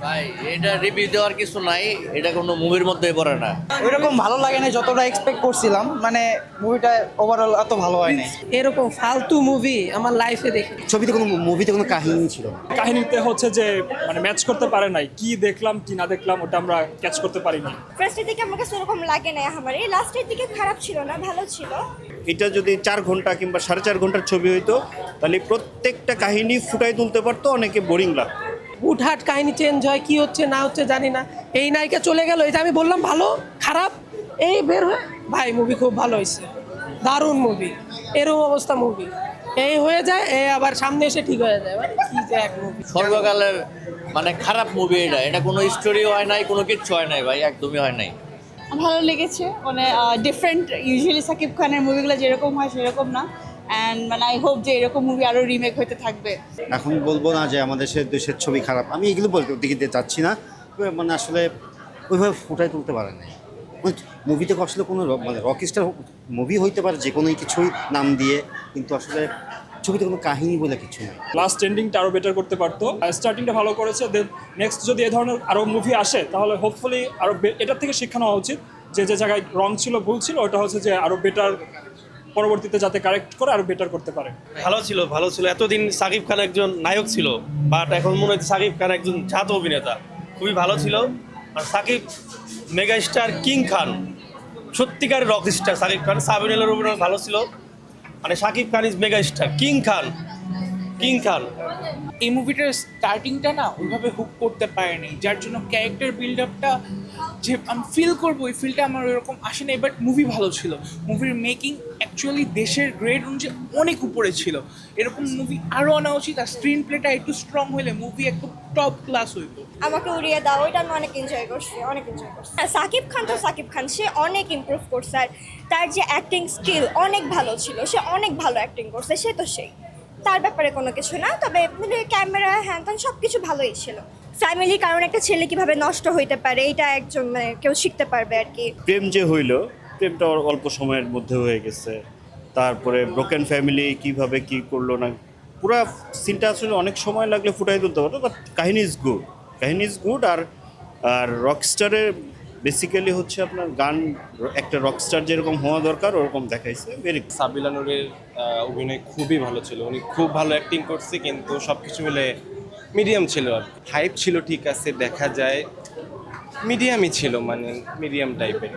ভাই এটা রিভিউ দেওয়ার কিছু নাই, এটা কোনো মুভির মধ্যে পড়ে না। ওইরকম ভালো লাগে না যতটা এক্সপেক্ট করছিলাম, মানে মুভিটা ওভারঅল এত ভালো হয় নাই। এরকম ফালতু মুভি আমার লাইফে দেখি। ছবিতে কোনো মুভিতে কোনো কাহিনী ছিল না। কাহিনীতে হচ্ছে যে মানে ম্যাচ করতে পারে নাই, কি দেখলাম কি না দেখলাম ওটা আমরা ক্যাচ করতে পারিনি। ফার্স্টের দিকে আমার কাছে ওরকম লাগে না, আমার এই লাস্টের দিকে খারাপ ছিল না, ভালো ছিল। এটা যদি 4 ঘন্টা কিংবা 4.5 ঘন্টার ছবি হইতো তাহলে প্রত্যেকটা কাহিনী ফুটাই তুলতে পারতো, অনেকে বোরিং লাগতো। উঠাট কাহিনী চেঞ্জ হয়, কি হচ্ছে না হচ্ছে জানি না। এই নায়িকা চলে গেল, এই যে আমি বললাম ভালো খারাপ, এই বের হয়ে ভাই মুভি খুব ভালো হয়েছে, দারুণ মুভি, এরকম অবস্থা মুভি এই হয়ে যায়, এই আবার সামনে এসে ঠিক হয়ে যায়। মানে কি যে এক মুভি, সর্বকালের মানে খারাপ মুভি এটা, এটা কোনো স্টোরি হয় নাই, কোনো কিচ্ছু হয় নাই ভাই, একদমই হয় নাই। ভালো লেগেছে, মানে ডিফারেন্ট, ইউজুয়ালি সাকিব খানের মুভিগুলো যেরকম হয় সেরকম না। অ্যান্ড মানে আই হোপ যে এরকম মুভি আরও রিমেক হতে থাকবে। এখন বলবো না যে আমাদের দেশের ছবি খারাপ, আমি এগুলো বলতে দিকে চাচ্ছি না, মানে আসলে ওইভাবে ফুটাই তুলতে পারে নাই। মুভিতে আসলে কোনো মানে রকস্টার মুভি হইতে পারে যে কোনো কিছুই নাম দিয়ে, কিন্তু আসলে ছবিতে কোনো কাহিনী বলে কিছু নেই। লাস্ট এন্ডিংটা আরও বেটার করতে পারতো, স্টার্টিংটা ভালো করেছে। দেন নেক্সট যদি এ ধরনের আরও মুভি আসে তাহলে হোপফুলি আরও এটার থেকে শিক্ষা নেওয়া উচিত, যে যে জায়গায় রং ছিল ভুল ছিল ওটা হচ্ছে যে আরও বেটার পরবর্তীতে যাতে কারেক্ট করে আরও বেটার করতে পারে। ভালো ছিল। এতদিন সাকিব খান একজন নায়ক ছিল, বাট এখন মনে হচ্ছে সাকিব খান একজন জাত অভিনেতা, খুবই ভালো ছিল। আর সাকিব মেগা স্টার কিং খান, সত্যিকারের রক স্টার সাকিব খান। সাবিনালের অভিনয় ভালো ছিল, মানে Shakib Khan is mega star, king খান। এই মুভিটার স্টার্টিংটা না ওইভাবে হুক করতে পারেনি, যার জন্য ক্যারেক্টার বিল্ড আপটা যে আমি ফিল করবো, ওই ফিলটা আমার ওইরকম আসে নাই। বাট মুভি ভালো ছিল, মুভির মেকিং অ্যাকচুয়ালি দেশের গ্রেড অনুযায়ী অনেক উপরে ছিল। এরকম মুভি আরও আনা উচিত, আর স্ক্রিন প্লেটা একটু স্ট্রং হলে মুভি একটু টপ ক্লাস হইতো। আমাকে উড়িয়ে দাও, ওইটা আমি অনেক এনজয় করছি, আর সাকিব খান তো সাকিব খান, সে অনেক ইমপ্রুভ করছে। আর তার যে অ্যাক্টিং স্কিল অনেক ভালো ছিল, সে অনেক ভালো অ্যাক্টিং করছে, সে তো সেই, তার ব্যাপারে কোনো কিছু না। তবে ক্যামেরা হ্যান ত্যান সব কিছু ভালোই ছিল। ফ্যামিলির কারণে একটা ছেলে কিভাবে নষ্ট হইতে পারে, এটা একজন মানে কেউ শিখতে পারবে আর কি। প্রেম যে হইলো, প্রেমটা অল্প সময়ের মধ্যে হয়ে গেছে। তারপরে ব্রোকেন ফ্যামিলি কিভাবে কি করলো না, পুরা সিনটা আসলে অনেক সময় লাগলে ফুটাই তুলতে পারতো, বাট কাহিনী ইজ গুড। আর রকস্টারের বেসিক্যালি হচ্ছে আপনার গান, একটা রকস্টার যেরকম হওয়া দরকার ওরকম দেখাইছে। ভেরি সাবিলা নূরের অভিনয় খুবই ভালো ছিল, উনি খুব ভালো অ্যাক্টিং করছে, কিন্তু সব কিছু মিলে মিডিয়াম ছিল। হাইপ ছিল ঠিক আছে, দেখা যায় মিডিয়ামই ছিল, মানে মিডিয়াম টাইপের।